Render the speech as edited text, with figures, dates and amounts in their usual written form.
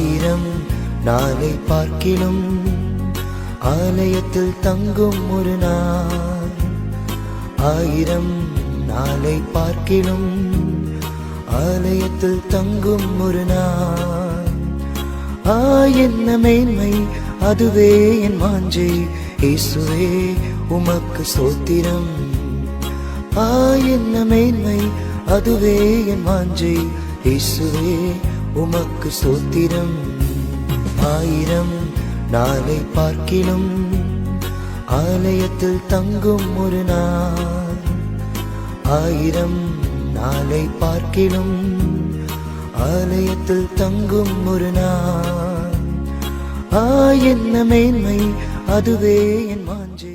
ஆயிரம் நாளை பார்க்கிலும் ஆலயத்தில் தங்கும் ஒரு நாள். ஆயிரம் நாளை பார்க்கிலும் ஆலயத்தில் தங்கும் ஒரு நாள். என்ன மேன்மை அதுவே என் வாஞ்சை, இயேசுவே உமக்கு ஸ்தோத்திரம். என்ன மேன்மை அதுவே என் வாஞ்சை, இயேசுவே உமக்கு ஸ்தோத்திரம். ஆயிரம் நாளை பார்க்கிலும் ஆலயத்தில் தங்கும் ஒரு நாள். ஆயிரம் நாளை பார்க்கிலும் ஆலயத்தில் தங்கும் ஒரு நாள். என்ன மேன்மை அதுவே என் வாஞ்சை.